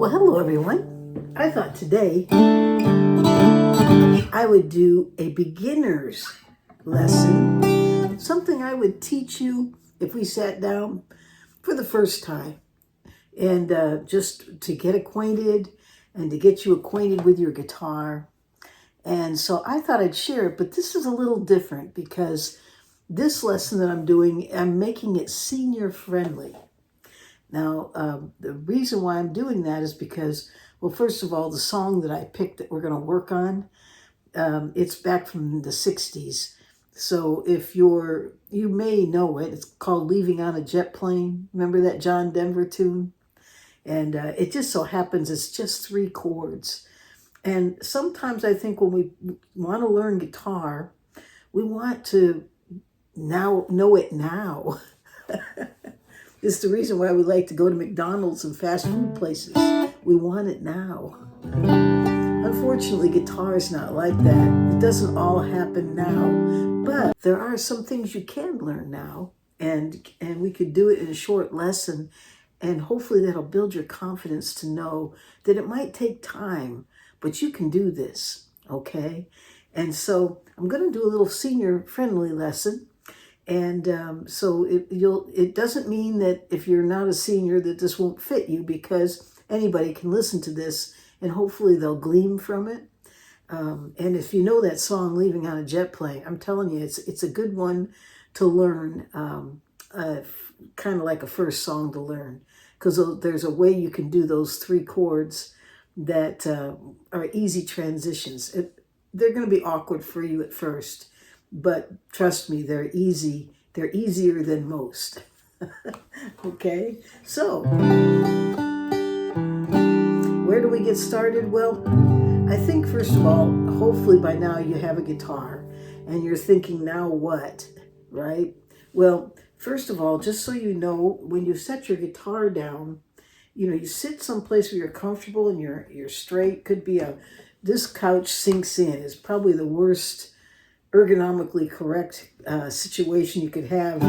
Well, hello everyone. I thought today I would do a beginner's lesson, something I would teach you if we sat down for the first time, and just to get acquainted and to get you acquainted with your guitar. And so I thought I'd share it, but this is a little different because this lesson that I'm doing, I'm making it senior friendly. Now, the reason why I'm doing that is because, well, first of all, the song that I picked that we're going to work on, it's back from the 60s. So if you may know it, it's called Leaving on a Jet Plane. Remember that John Denver tune? And it just so happens it's just 3 chords. And sometimes I think when we want to learn guitar, we want to know it now. It's the reason why we like to go to McDonald's and fast food places. We want it now. Unfortunately, guitar is not like that. It doesn't all happen now, but there are some things you can learn now, and we could do it in a short lesson, and hopefully that'll build your confidence to know that it might take time, but you can do this, okay? And so I'm going to do a little senior-friendly lesson. And so it doesn't mean that if you're not a senior that this won't fit you, because anybody can listen to this and hopefully they'll glean from it. And if you know that song, Leaving on a Jet Plane, I'm telling you, it's a good one to learn, kind of like a first song to learn, because there's a way you can do those 3 chords that are easy transitions. They're going to be awkward for you at first, but trust me, they're easy. They're easier than most. Okay, so where do we get started? Well, I think first of all, hopefully by now you have a guitar and you're thinking, now what, right? Well, first of all, just so you know, when you set your guitar down, you sit someplace where you're comfortable and you're straight. Could be this couch sinks in. It's probably the worst ergonomically correct situation you could have,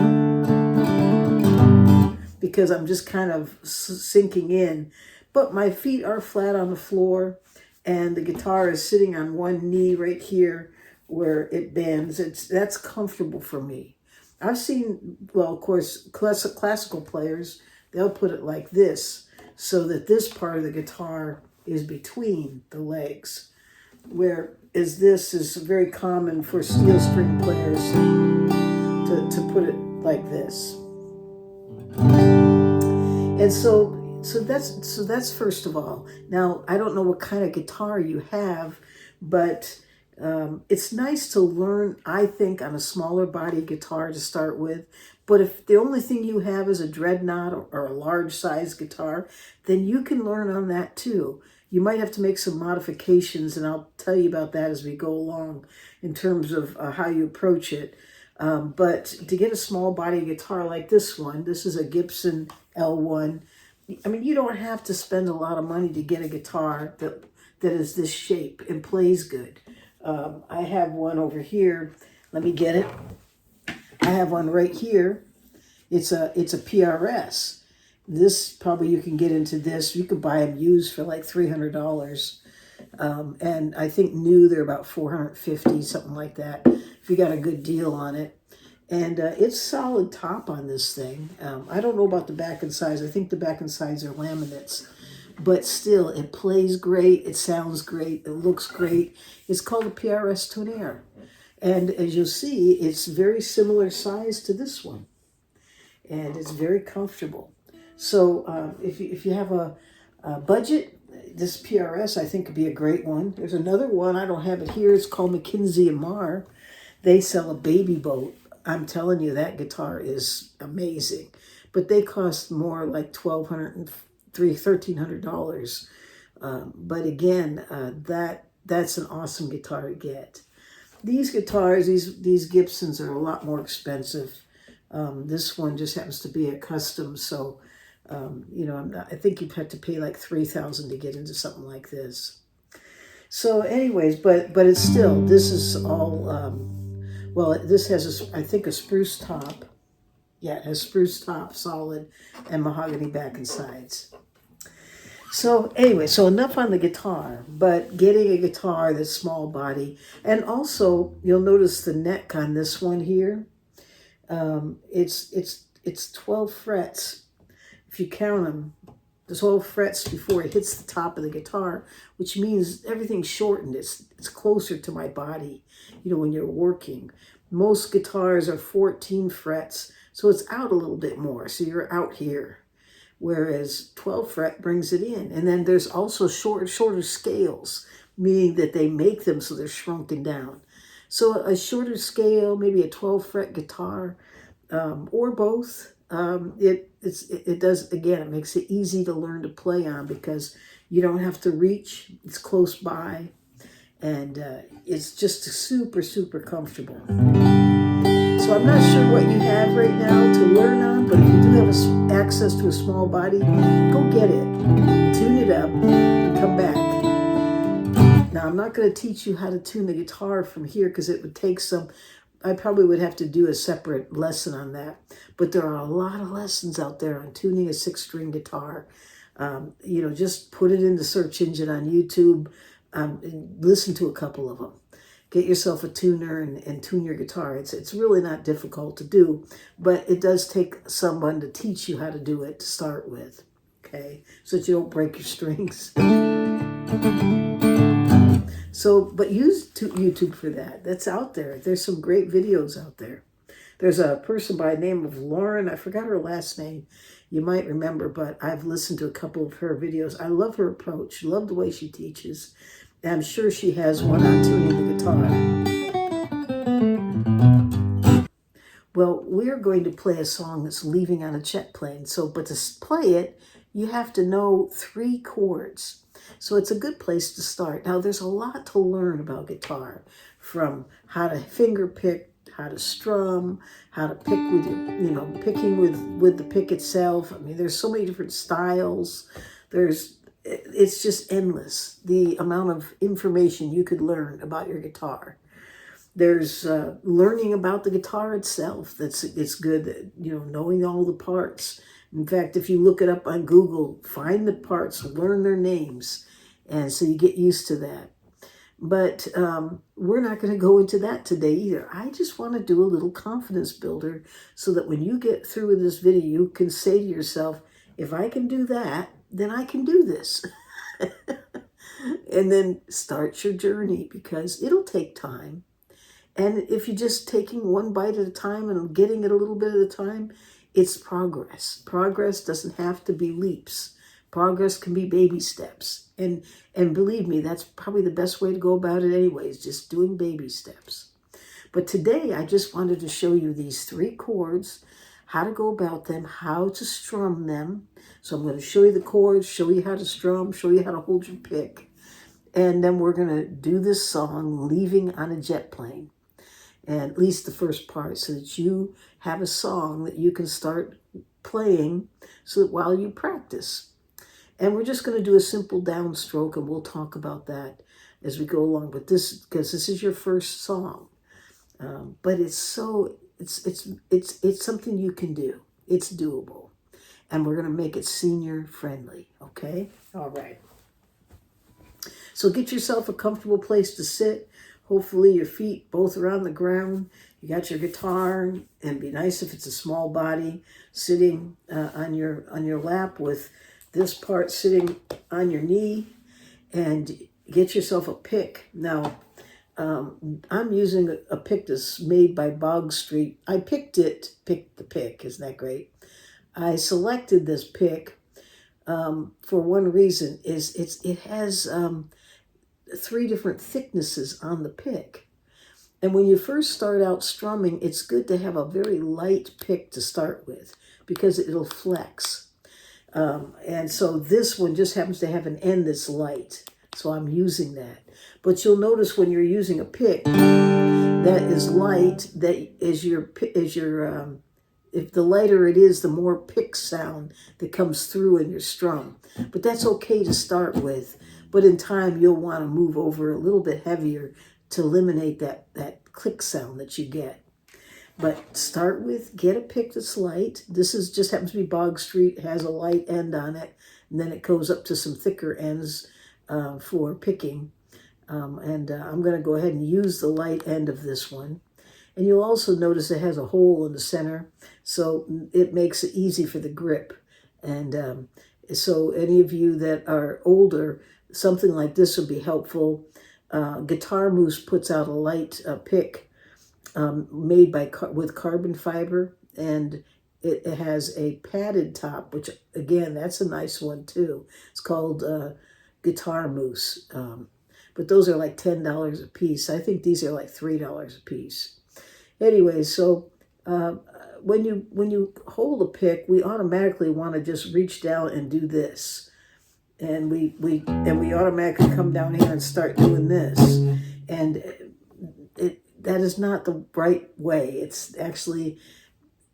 because I'm just kind of sinking in, but my feet are flat on the floor and the guitar is sitting on one knee right here where it bends. That's comfortable for me. I've seen, well, of course, classical players, they'll put it like this so that this part of the guitar is between the legs, whereas this is very common for steel string players to put it like this. And so that's first of all. Now, I don't know what kind of guitar you have, but it's nice to learn, I think, on a smaller body guitar to start with. But if the only thing you have is a dreadnought or a large size guitar, then you can learn on that too. You might have to make some modifications, and I'll tell you about that as we go along in terms of how you approach it. But to get a small body guitar like this one, this is a Gibson L1. I mean, you don't have to spend a lot of money to get a guitar that is this shape and plays good. I have one over here. Let me get it. I have one right here. It's a PRS. This, probably you can get into this. You could buy them used for like $300. And I think new, they're about $450, something like that, if you got a good deal on it. And it's solid top on this thing. I don't know about the back and sides. I think the back and sides are laminates. But still, it plays great. It sounds great. It looks great. It's called a PRS Tonnerre. And as you'll see, it's very similar size to this one. And it's very comfortable. So if you have a budget, this PRS I think could be a great one. There's another one, I don't have it here, it's called McKinsey & Marr. They sell a baby boat. I'm telling you, that guitar is amazing. But they cost more, like $1,300. But again, that's an awesome guitar to get. These guitars, these Gibsons are a lot more expensive. This one just happens to be a custom, so I think you'd have to pay like $3,000 to get into something like this. So anyways, but it's still, this is all, well, this has, I think, a spruce top. Yeah, it has spruce top, solid, and mahogany back and sides. So anyway, so enough on the guitar, but getting a guitar that's small body. And also, you'll notice the neck on this one here. It's 12 frets. If you count them, the 12 frets before it hits the top of the guitar, which means everything's shortened. It's closer to my body, you know, when you're working. Most guitars are 14 frets, so it's out a little bit more. So you're out here, whereas 12 fret brings it in. And then there's also shorter scales, meaning that they make them so they're shrunken down. So a shorter scale, maybe a 12 fret guitar, or both. It does, again, it makes it easy to learn to play on because you don't have to reach. It's close by, and it's just super comfortable. So I'm not sure what you have right now to learn on, but if you do have access to a small body, go get it, tune it up, and come back. Now, I'm not going to teach you how to tune the guitar from here because it would take some, I probably would have to do a separate lesson on that. But there are a lot of lessons out there on tuning a 6-string guitar. You know, just put it in the search engine on YouTube and listen to a couple of them. Get yourself a tuner and tune your guitar. It's really not difficult to do, but it does take someone to teach you how to do it to start with, okay? So that you don't break your strings. So, but use YouTube for that. That's out there. There's some great videos out there. There's a person by the name of Lauren. I forgot her last name. You might remember, but I've listened to a couple of her videos. I love her approach. Love the way she teaches. And I'm sure she has one on tuning the guitar. Well, we're going to play a song that's Leaving on a Jet Plane. So, but to play it, you have to know 3 chords. So it's a good place to start. Now, there's a lot to learn about guitar, from how to finger pick, how to strum, how to pick with your, you know, picking with the pick itself. I mean, there's so many different styles. It's just endless, the amount of information you could learn about your guitar. There's learning about the guitar itself. It's good, you know, knowing all the parts. In fact, if you look it up on Google, find the parts, learn their names, and so you get used to that. But we're not going to go into that today either. I just want to do a little confidence builder so that when you get through with this video, you can say to yourself, if I can do that, then I can do this. And then start your journey, because it'll take time. And if you're just taking one bite at a time and getting it a little bit at a time, it's progress. Progress doesn't have to be leaps. Progress can be baby steps. And believe me, that's probably the best way to go about it anyways, just doing baby steps. But today, I just wanted to show you these 3 chords, how to go about them, how to strum them. So I'm going to show you the chords, show you how to strum, show you how to hold your pick. And then we're going to do this song, Leaving on a Jet Plane. And at least the first part, so that you have a song that you can start playing so that while you practice. And we're just going to do a simple downstroke, and we'll talk about that as we go along. But this, because this is your first song. But it's something you can do. It's doable. And we're going to make it senior friendly, okay? All right. So get yourself a comfortable place to sit. Hopefully your feet both are on the ground. You got your guitar, and be nice if it's a small body, sitting on your lap with this part sitting on your knee, and get yourself a pick. Now, I'm using a pick that's made by Bog Street. I picked the pick. Isn't that great? I selected this pick for one reason, is it has 3 different thicknesses on the pick. And when you first start out strumming, it's good to have a very light pick to start with, because it'll flex. And so this one just happens to have an end that's light. So I'm using that. But you'll notice when you're using a pick that is light, that is if the lighter it is, the more pick sound that comes through in your strum. But that's okay to start with. But in time, you'll want to move over a little bit heavier to eliminate that click sound that you get. But start with, get a pick that's light. This is just happens to be Bog Street. It has a light end on it. and then it goes up to some thicker ends for picking. I'm going to go ahead and use the light end of this one. And you'll also notice it has a hole in the center, so it makes it easy for the grip. And so any of you that are older, something like this would be helpful. Guitar Moose puts out a light pick made with carbon fiber, and it has a padded top, which again, that's a nice one too. It's called Guitar Moose. But those are like $10 a piece. I think these are like $3 a piece. Anyway, so when you hold a pick, we automatically want to just reach down and do this, and we automatically come down here and start doing this, and that is not the right way. It's actually,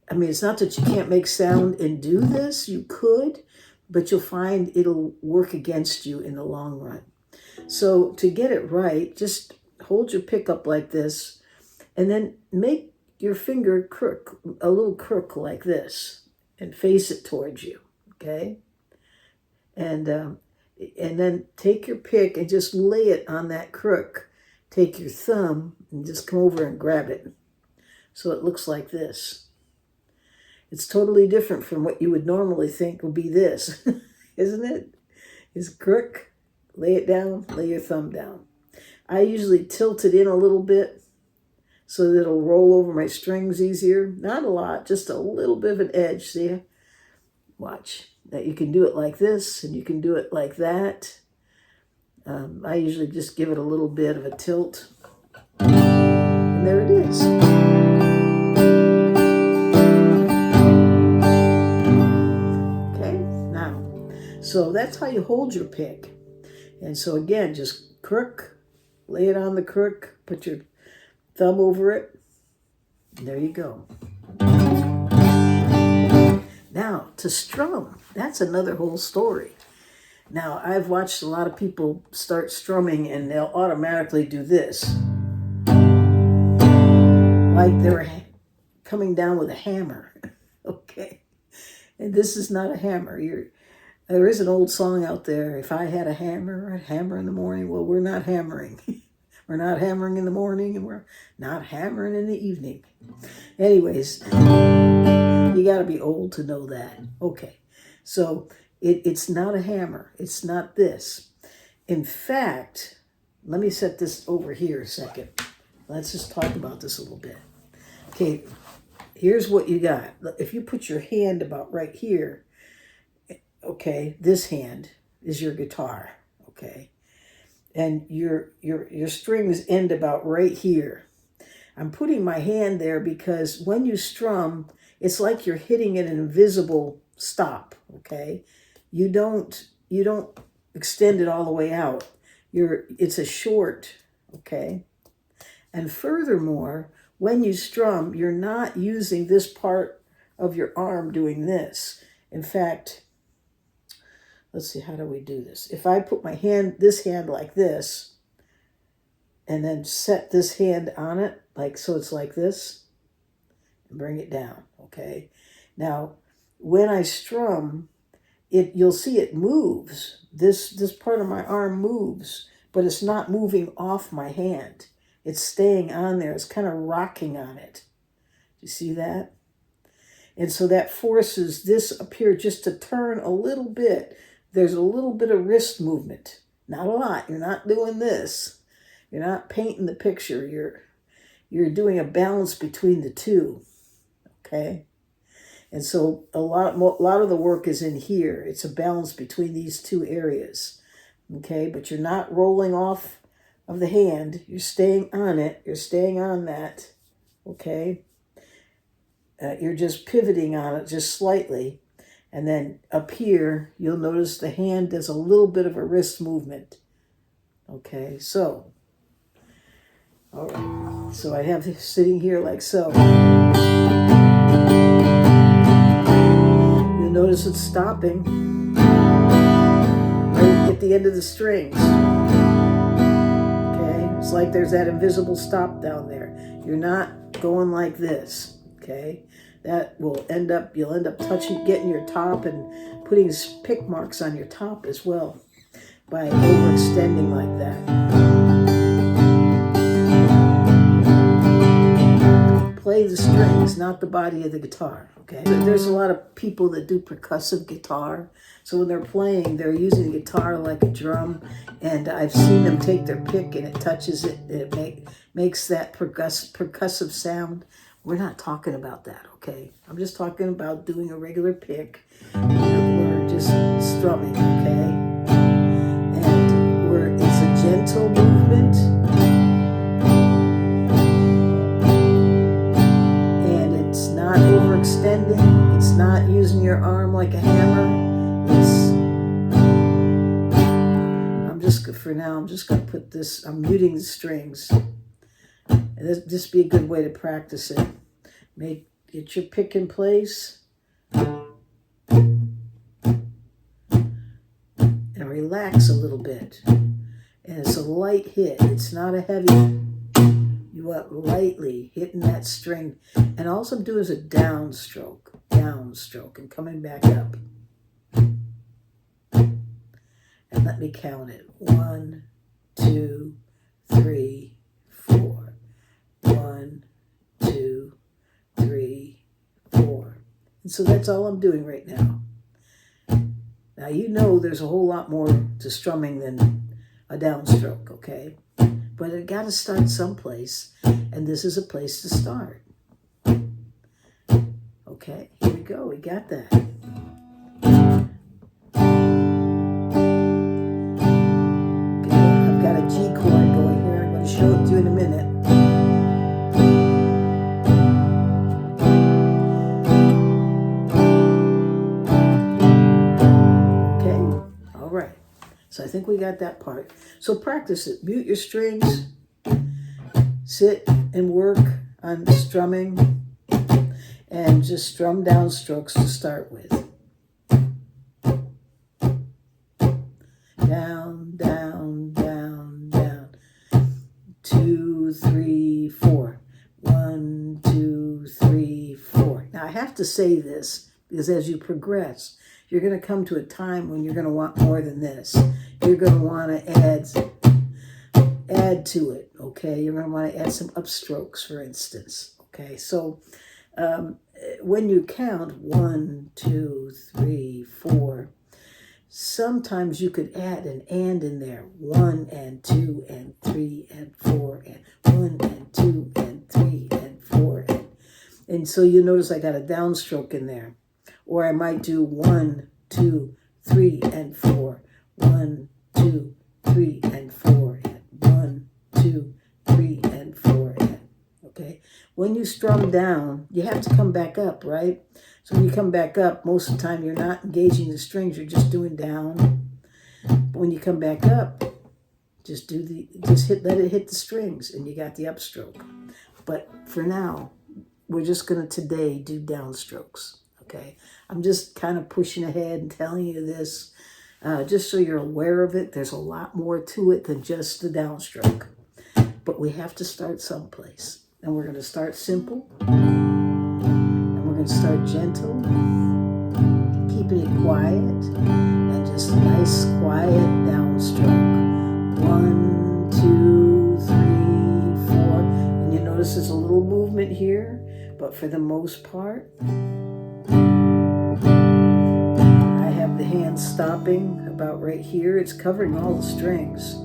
I mean, it's not that you can't make sound and do this. You could, but you'll find it'll work against you in the long run. So to get it right, just hold your pick up like this, and then make your finger crook, a little crook like this, and face it towards you, okay? And then take your pick and just lay it on that crook. Take your thumb and just come over and grab it. So it looks like this. It's totally different from what you would normally think would be this, isn't it? It's crook, lay it down, lay your thumb down. I usually tilt it in a little bit so that it'll roll over my strings easier. Not a lot, just a little bit of an edge, see? Watch. Now you can do it like this, and you can do it like that. I usually just give it a little bit of a tilt. And there it is. Okay, now, so that's how you hold your pick. And so again, just crook, lay it on the crook, put your thumb over it. There you go. Now, to strum, that's another whole story. Now, I've watched a lot of people start strumming and they'll automatically do this. Like they're coming down with a hammer. Okay. And this is not a hammer. There is an old song out there, if I had a hammer, I'd hammer in the morning. Well, we're not hammering. We're not hammering in the morning, and we're not hammering in the evening. Anyways, you got to be old to know that. Okay, so it's not a hammer. It's not this. In fact, let me set this over here a second. Let's just talk about this a little bit. Okay, here's what you got. If you put your hand about right here, okay, this hand is your guitar, okay? And your strings end about right here. I'm putting my hand there because when you strum, it's like you're hitting an invisible stop, okay? You don't extend it all the way out. It's a short, okay? And furthermore, when you strum, you're not using this part of your arm doing this. In fact, let's see, how do we do this? If I put my hand, this hand like this, and then set this hand on it, like so it's like this, and bring it down, okay? Now, when I strum, you'll see it moves. This part of my arm moves, but it's not moving off my hand. It's staying on there. It's kind of rocking on it. You see that? And so that forces this up here just to turn a little bit. There's a little bit of wrist movement. Not a lot. You're not doing this. You're not painting the picture. You're doing a balance between the two. Okay? And so a lot of the work is in here. It's a balance between these two areas. Okay? But you're not rolling off of the hand. You're staying on it. You're staying on that. Okay? You're just pivoting on it just slightly. And then up here, you'll notice the hand does a little bit of a wrist movement. Okay, so, all right. So I have this sitting here like so. You'll notice it's stopping right at the end of the strings. Okay, it's like there's that invisible stop down there. You're not going like this. Okay, that will you'll end up getting your top and putting pick marks on your top as well by overextending like that. Play the strings, not the body of the guitar, okay? There's a lot of people that do percussive guitar. So when they're playing, they're using the guitar like a drum. And I've seen them take their pick and it touches it. And it makes that percussive sound. We're not talking about that, okay? I'm just talking about doing a regular pick. We're just strumming, okay? And it's a gentle movement. Not overextending. It's not using your arm like a hammer. For now, I'm just going to put this, I'm muting the strings. And this be a good way to practice it. Get your pick in place. And relax a little bit. And it's a light hit. It's not a heavy. You want lightly hitting that string. And all I'm doing is a downstroke, and coming back up. And let me count it. 1, 2, 3, 4. 1, 2, 3, 4. And so that's all I'm doing right now. Now you know there's a whole lot more to strumming than a downstroke, okay? But it got to start someplace, and this is a place to start. Okay, here we go. We got that. Okay, I've got a G chord going here. I'm going to show it to you in a minute. Okay, all right. So I think we got that part. So practice it. Mute your strings. Sit and work on strumming. And just strum down strokes to start with. Down, down, down, down. 2, 3, 4. 1, 2, 3, 4. Now I have to say this because as you progress, you're going to come to a time when you're going to want more than this. You're going to want to add to it, okay? You're going to want to add some upstrokes, for instance, okay? So when you count 1, 2, 3, 4, sometimes you could add an and in there. 1 and 2 and 3 and 4 and 1 and 2 and 3 and 4 and so you notice I got a downstroke in there. Or I might do 1, 2, 3 and 4. 1, 2, 3 and 4 and 1, 2, 3 and 4 and okay. When you strum down, you have to come back up, right? So when you come back up, most of the time you're not engaging the strings, you're just doing down. But when you come back up, let it hit the strings and you got the upstroke. But for now, we're just going to today do downstrokes, okay? I'm just kind of pushing ahead and telling you this just so you're aware of it. There's a lot more to it than just the downstroke. But we have to start someplace. And we're going to start simple. And we're going to start gentle. Keeping it quiet. And just a nice, quiet downstroke. 1, 2, 3, 4. And you notice there's a little movement here. But for the most part, I have the hand stopping about right here. It's covering all the strings,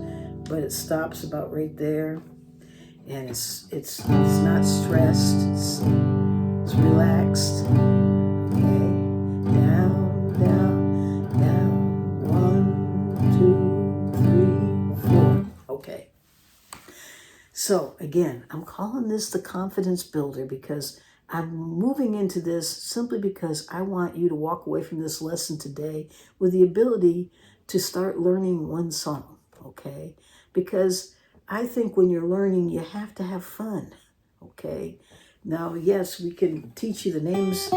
but it stops about right there. And it's not stressed. It's relaxed. Okay. Down, down, down. 1, 2, 3, 4. Okay. So again, I'm calling this the confidence builder because I'm moving into this simply because I want you to walk away from this lesson today with the ability to start learning one song, okay? Because I think when you're learning, you have to have fun, okay? Now, yes, we can teach you the names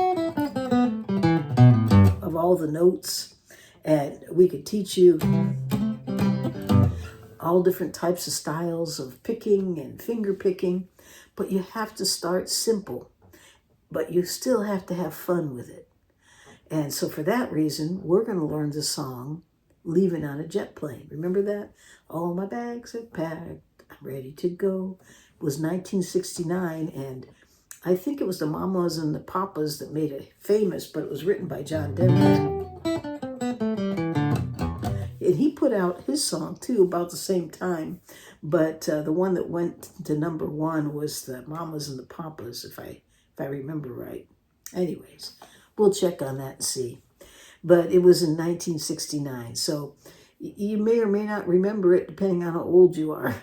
of all the notes, and we could teach you all different types of styles of picking and finger picking, but you have to start simple. but you still have to have fun with it. And so for that reason, we're going to learn the song Leaving on a Jet Plane. Remember that? All my bags are packed, I'm ready to go. It was 1969, and I think it was the Mamas and the Papas that made it famous, but it was written by John Denver. And he put out his song too about the same time, but the one that went to #1 was the Mamas and the Papas, if I remember right. Anyways, we'll check on that and see. But it was in 1969, so you may or may not remember it depending on how old you are.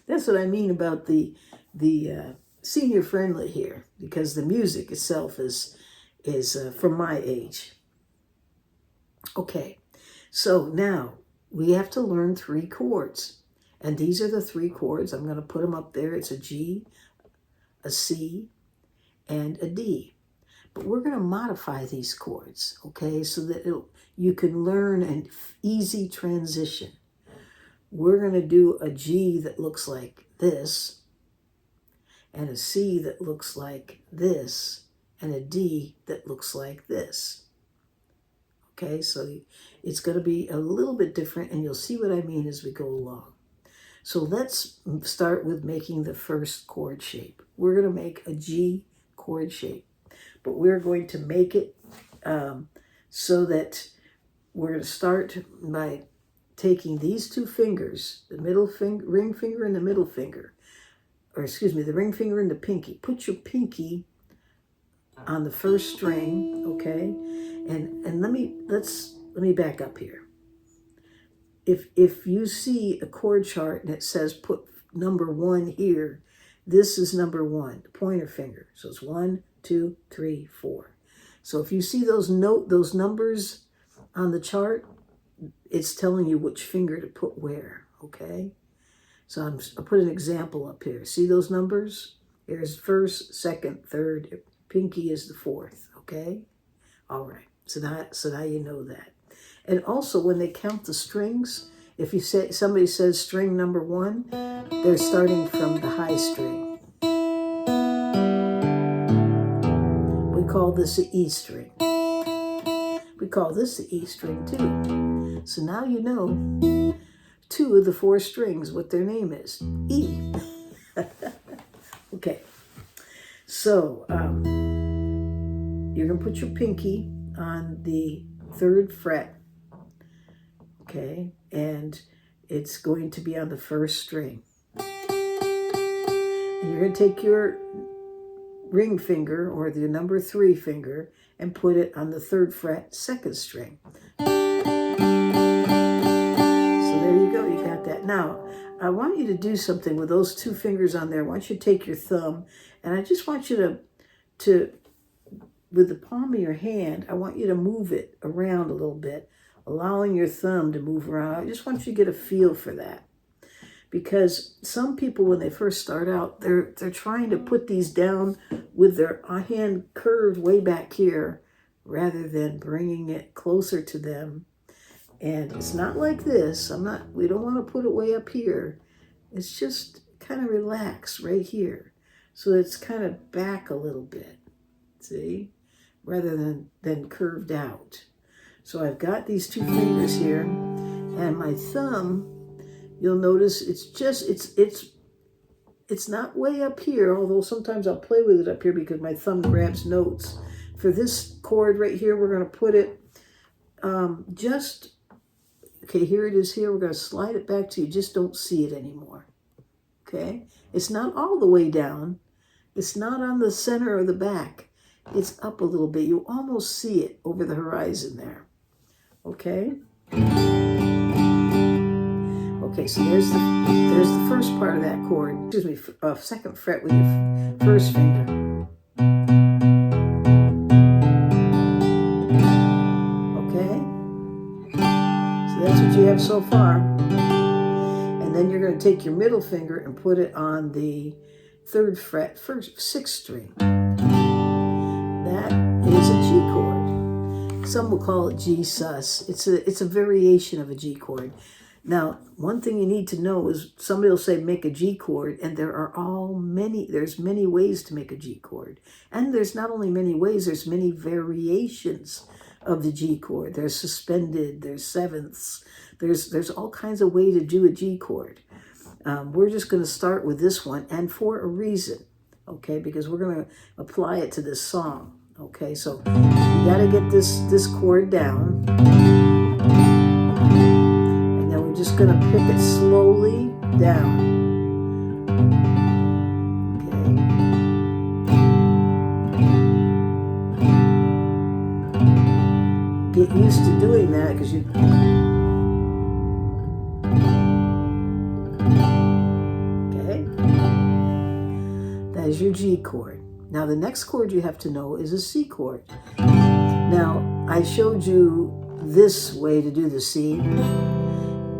That's what I mean about the senior friendly here, because the music itself is from my age. Okay, so now we have to learn 3 chords, and these are the 3 chords. I'm going to put them up there. It's a G, a C, and a D. But we're going to modify these chords, okay, so that you can learn an easy transition. We're going to do a G that looks like this, and a C that looks like this, and a D that looks like this. Okay, so it's going to be a little bit different, and you'll see what I mean as we go along. So let's start with making the first chord shape. We're going to make a G chord shape, but we're going to make it so that we're going to start by taking these 2 fingers, the middle finger, ring finger and the middle finger, or excuse me, the ring finger and the pinky. Put your pinky on the first string, okay? And let me back up here. If you see a chord chart and it says put #1 here, this is #1, the pointer finger. So it's 1, 2, 3, 4. So if you see those numbers on the chart, it's telling you which finger to put where, okay? So I'll put an example up here. See those numbers? There's first, second, third, pinky is the 4th, okay? All right, so now you know that. And also when they count the strings, if you say somebody says string #1, they're starting from the high string. We call this the E string. We call this the E string too. So now you know 2 of the 4 strings, what their name is, E. Okay, so you're going to put your pinky on the 3rd fret, okay, and it's going to be on the 1st string. And you're going to take your ring finger, or the #3 finger, and put it on the 3rd fret, 2nd string. So there you go, you got that. Now, I want you to do something with those 2 fingers on there. I want you to take your thumb, and I just want you to with the palm of your hand, I want you to move it around a little bit, allowing your thumb to move around. I just want you to get a feel for that. Because some people, when they first start out, they're trying to put these down with their hand curved way back here, rather than bringing it closer to them. And it's not like this. We don't want to put it way up here. It's just kind of relax right here. So it's kind of back a little bit, see? Rather than curved out. So I've got these 2 fingers here, and my thumb, you'll notice it's not way up here, although sometimes I'll play with it up here because my thumb grabs notes. For this chord right here, we're going to put it okay, here it is here. We're going to slide it back to you just don't see it anymore, okay? It's not all the way down. It's not on the center or the back. It's up a little bit. You almost see it over the horizon there, okay? Okay, so there's the first part of that chord. Excuse me, 2nd fret with your 1st finger. Okay? So that's what you have so far. And then you're going to take your middle finger and put it on the 3rd fret, 6th string. That is a G chord. Some will call it G sus. It's a variation of a G chord. Now, one thing you need to know is somebody will say make a G chord, and there's many ways to make a G chord. And there's not only many ways, there's many variations of the G chord. There's suspended, there's sevenths, there's all kinds of ways to do a G chord. We're just going to start with this one, and for a reason, okay? Because we're going to apply it to this song, okay? So you got to get this chord down. We're just going to pick it slowly down. Okay. Get used to doing that because you... Okay. That is your G chord. Now the next chord you have to know is a C chord. Now I showed you this way to do the C.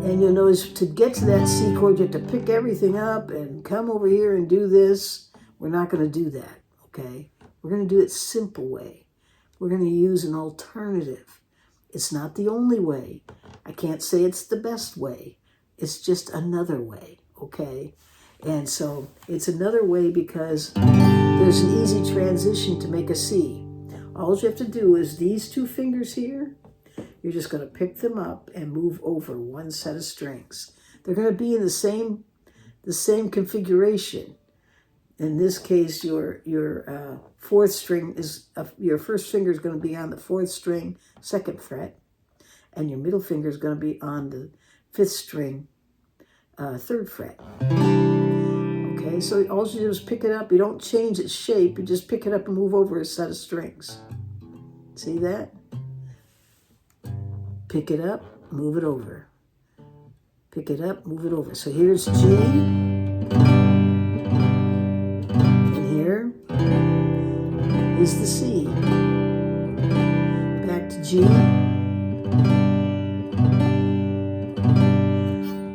And you'll notice to get to that C chord, you have to pick everything up and come over here and do this. We're not going to do that, okay? We're going to do it simple way. We're going to use an alternative. It's not the only way. I can't say it's the best way. It's just another way, okay? And so it's another way because there's an easy transition to make a C. All you have to do is these two fingers here. You're just going to pick them up and move over one set of strings. They're going to be in the same configuration. In this case, your fourth string is your first finger is going to be on the fourth string, second fret, and your middle finger is going to be on the fifth string, third fret. Okay, so all you do is pick it up. You don't change its shape. You just pick it up and move over a set of strings. See that? Pick it up, move it over. Pick it up, move it over. So here's G. And here is the C. Back to G.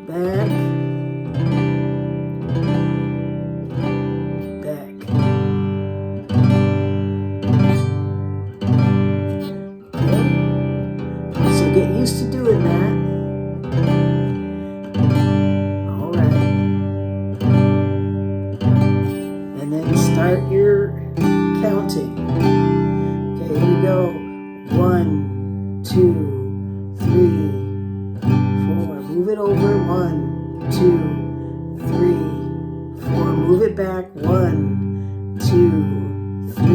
Back. Get used to doing that. All right. And then start your counting. Okay, here we go. 1, 2, 3, 4. Move it over. 1, 2, 3, 4. Move it back. 1, 2, 3,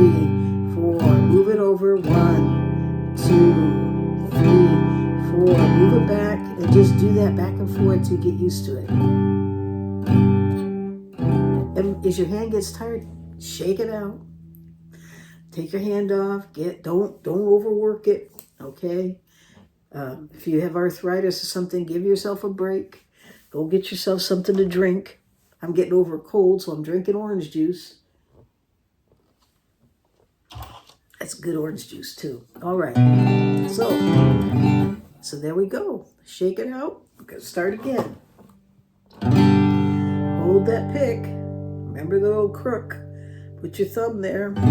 4. Move it over. 1, 2, 3, 4. Move it back and just do that back and forth to get used to it. And as your hand gets tired, shake it out. Take your hand off. Don't overwork it. Okay. If you have arthritis or something, give yourself a break. Go get yourself something to drink. I'm getting over a cold, so I'm drinking orange juice. That's good orange juice too. All right. So there we go. Shake it out. We're going to start again. Hold that pick. Remember the little crook. Put your thumb there. Okay.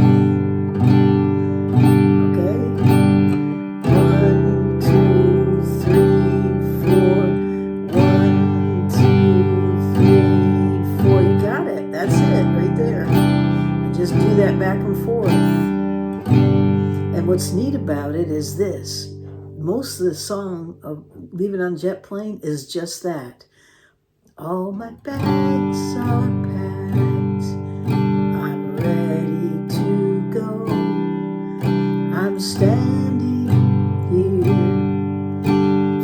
1, 2, 3, 4. 1, 2, 3, 4. You got it. That's it right there. And just do that back and forth. And what's neat about it is this. Most of the song of Leave It on Jet Plane is just that. All my bags are packed. I'm ready to go. I'm standing here.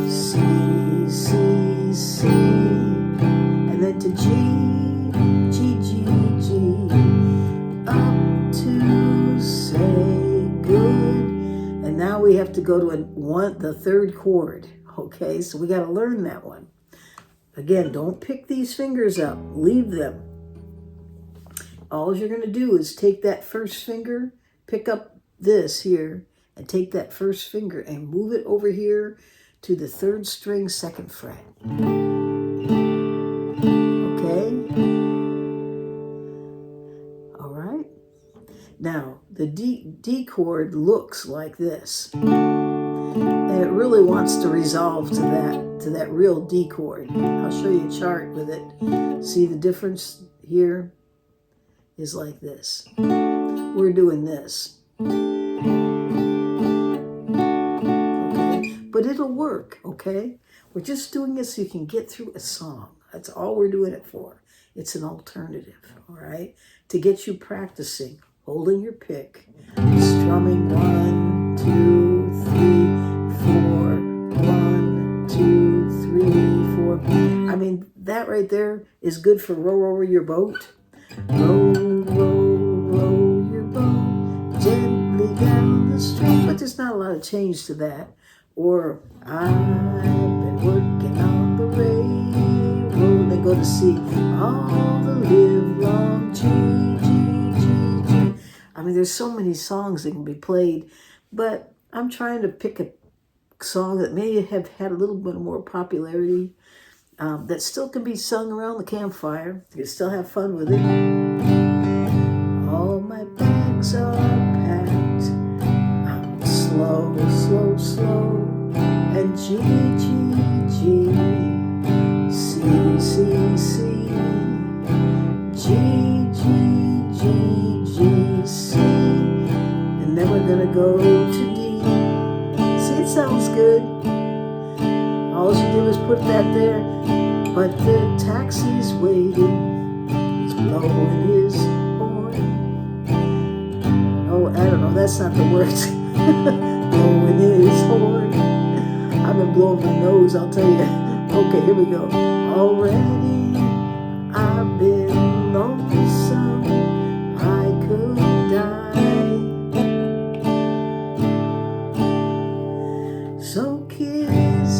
C, C, C. And then to G, G, G, G. Up to say good. And now we have to go to the third chord. Okay, so we got to learn that one. Again, don't pick these fingers up. Leave them. All you're going to do is take that first finger, pick up this here, and take that first finger and move it over here to the third string, second fret. Okay? All right? Now, the D chord looks like this. And and it really wants to resolve to that real D chord. I'll show you a chart with it. See the difference here is like this. We're doing this. Okay, but it'll work, okay? We're just doing it so you can get through a song. That's all we're doing it for. It's an alternative, all right? To get you practicing, holding your pick, strumming 1, 2, 3, 4, 1, 2, 3, 4. I mean, that right there is good for row over your boat. Row, row, row your boat gently down the stream. But there's not a lot of change to that. Or I've been working on the railroad. They go to C. All the live long G, G, G, G. I mean, there's so many songs that can be played, but I'm trying to pick a song that may have had a little bit more popularity, that still can be sung around the campfire. You can still have fun with it. All my bags are packed. I'm slow, slow, slow. And G, G, G, C, C, C, G, G, G, G, C. And then we're gonna go to D. See, it sounds good. All you did was put that there. But the taxi's waiting. He's blowing his horn. Oh, I don't know. That's not the words. Blowing his horn. I've been blowing my nose, I'll tell you. Okay, here we go. Already I've been lonesome. I could die. So kiss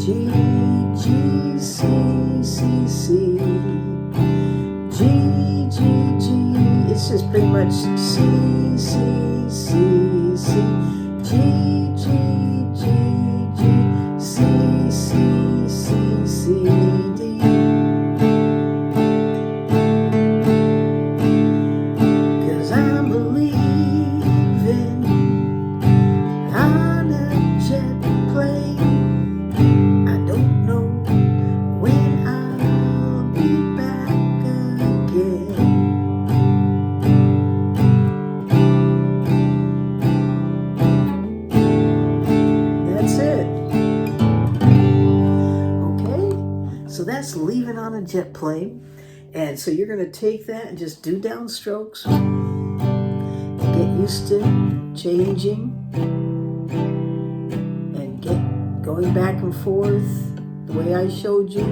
G, G, C, C, C, G, G, G. It's just pretty much C, C, C, C, G, G, G, G, C, C, C, C, D. 'Cause I'm believing on a jet plane. I don't know when I'll be back again. That's it. Okay, so that's leaving on a jet plane. And so you're going to take that and just do downstrokes. Get used to changing and get going back and forth the way I showed you.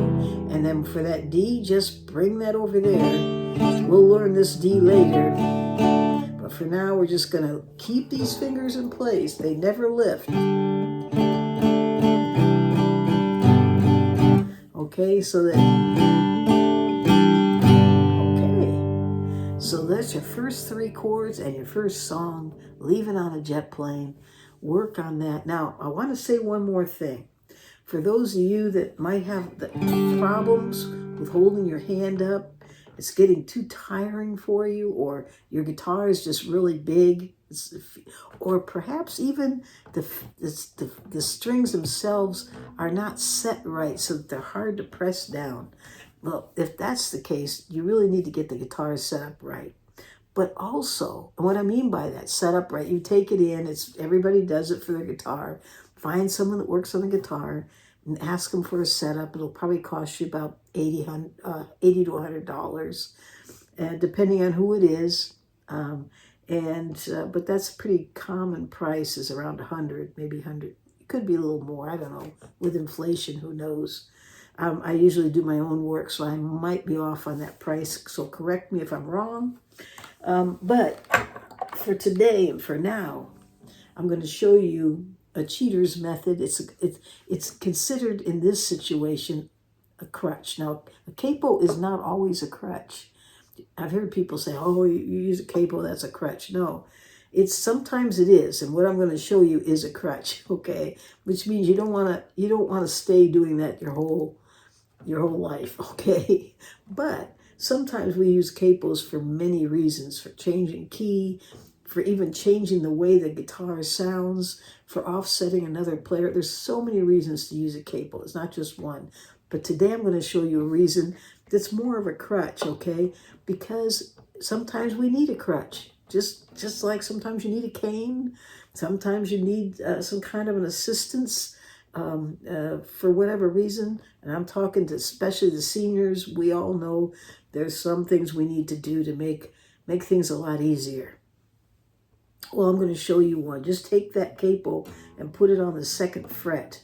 And then for that D, just bring that over there. We'll learn this D later. But for now, we're just going to keep these fingers in place. They never lift. Okay, so that... Okay. So that's your first 3 chords and your first song, Leaving on a Jet Plane. Work on that. Now, I want to say one more thing. For those of you that might have the problems with holding your hand up, it's getting too tiring for you, or your guitar is just really big, or perhaps even the strings themselves are not set right so that they're hard to press down. Well, if that's the case, you really need to get the guitar set up right. But also, and what I mean by that, set up right, you take it in, everybody does it for their guitar. Find someone that works on the guitar and ask them for a setup. It'll probably cost you about $80 to $100, depending on who it is. But that's a pretty common price, is around 100, maybe 100. It could be a little more, I don't know. With inflation, who knows? I usually do my own work, so I might be off on that price. So correct me if I'm wrong. But for today and for now, I'm going to show you a cheater's method. It's considered in this situation a crutch. Now, a capo is not always a crutch. I've heard people say, "Oh, you use a capo, that's a crutch." No, sometimes it is, and what I'm going to show you is a crutch. Okay, which means you don't want to stay doing that your whole life. Okay, but sometimes we use capos for many reasons: for changing key, for even changing the way the guitar sounds, for offsetting another player. There's so many reasons to use a capo. It's not just one. But today I'm going to show you a reason that's more of a crutch, okay? Because sometimes we need a crutch. Just like sometimes you need a cane. Sometimes you need some kind of an assistance for whatever reason. And I'm talking to especially the seniors. We all know there's some things we need to do to make things a lot easier. Well, I'm going to show you one. Just take that capo and put it on the 2nd fret,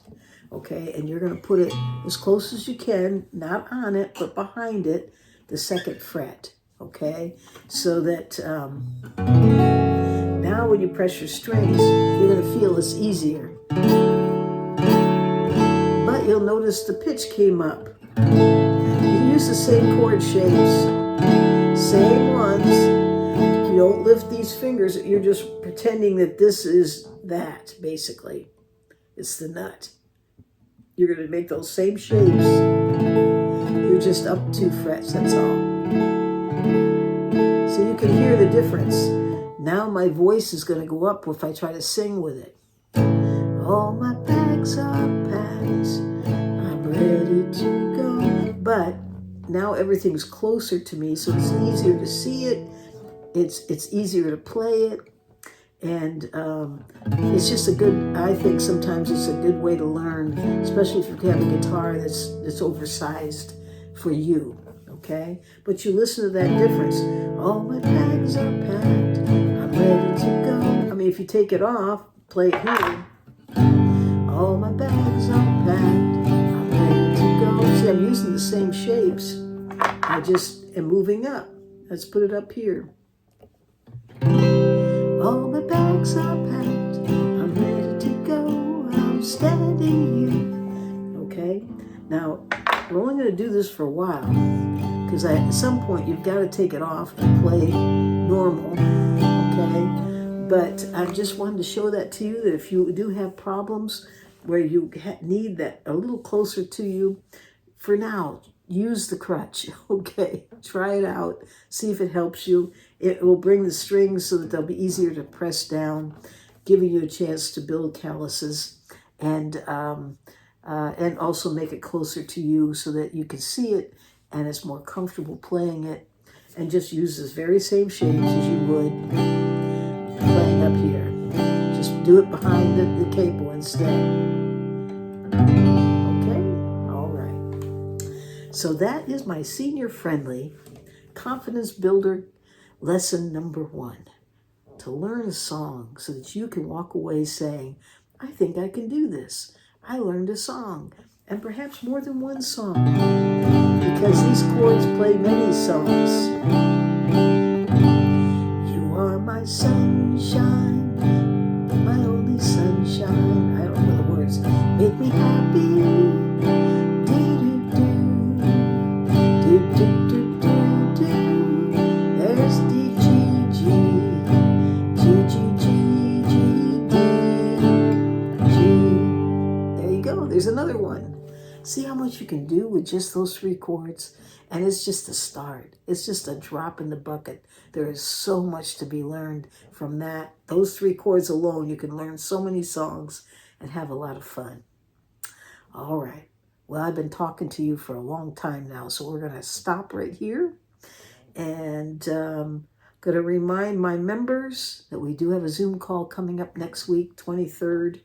okay? And you're going to put it as close as you can, not on it, but behind it, the 2nd fret, okay? So that now when you press your strings, you're going to feel it's easier. But you'll notice the pitch came up. You can use the same chord shapes, same ones. You don't lift these fingers, you're just pretending that this is that, basically. It's the nut. You're going to make those same shapes. You're just up 2 frets, that's all. So you can hear the difference. Now my voice is going to go up if I try to sing with it. All my bags are packed, I'm ready to go. But now everything's closer to me, so it's easier to see it. It's easier to play it, and it's just a good, I think sometimes it's a good way to learn, especially if you have a guitar that's oversized for you, okay? But you listen to that difference. All my bags are packed, I'm ready to go. I mean, if you take it off, play it here. All my bags are packed, I'm ready to go. See, I'm using the same shapes. I just am moving up. Let's put it up here. All my bags are packed, I'm ready to go, I'm standing here. Okay, now we're only going to do this for a while, because at some point you've got to take it off and play normal, okay? But I just wanted to show that to you, that if you do have problems where you need that a little closer to you, for now, use the crutch, okay? Try it out, see if it helps you. It will bring the strings so that they'll be easier to press down, giving you a chance to build calluses, and also make it closer to you so that you can see it and it's more comfortable playing it. And just use the very same shapes as you would playing up here. Just do it behind the capo instead. So that is my senior-friendly confidence builder lesson number 1. To learn a song so that you can walk away saying, I think I can do this. I learned a song, and perhaps more than one song, because these chords play many songs. You are my sunshine, my only sunshine. I don't know the words. Make me happy. There's D, G, G, G, G, G, G, D, G. There you go. There's another one. See how much you can do with just those 3 chords? And it's just a start. It's just a drop in the bucket. There is so much to be learned from that. Those 3 chords alone, you can learn so many songs and have a lot of fun. All right. Well, I've been talking to you for a long time now, so we're going to stop right here. And going to remind my members that we do have a Zoom call coming up next week, 23rd.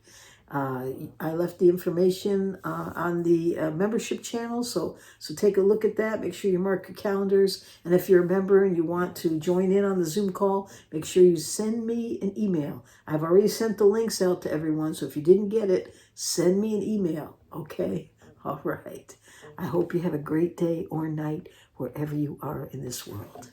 I left the information on the membership channel, so take a look at that. Make sure you mark your calendars. And if you're a member and you want to join in on the Zoom call, make sure you send me an email. I've already sent the links out to everyone, so if you didn't get it, send me an email, okay? All right. I hope you have a great day or night wherever you are in this world.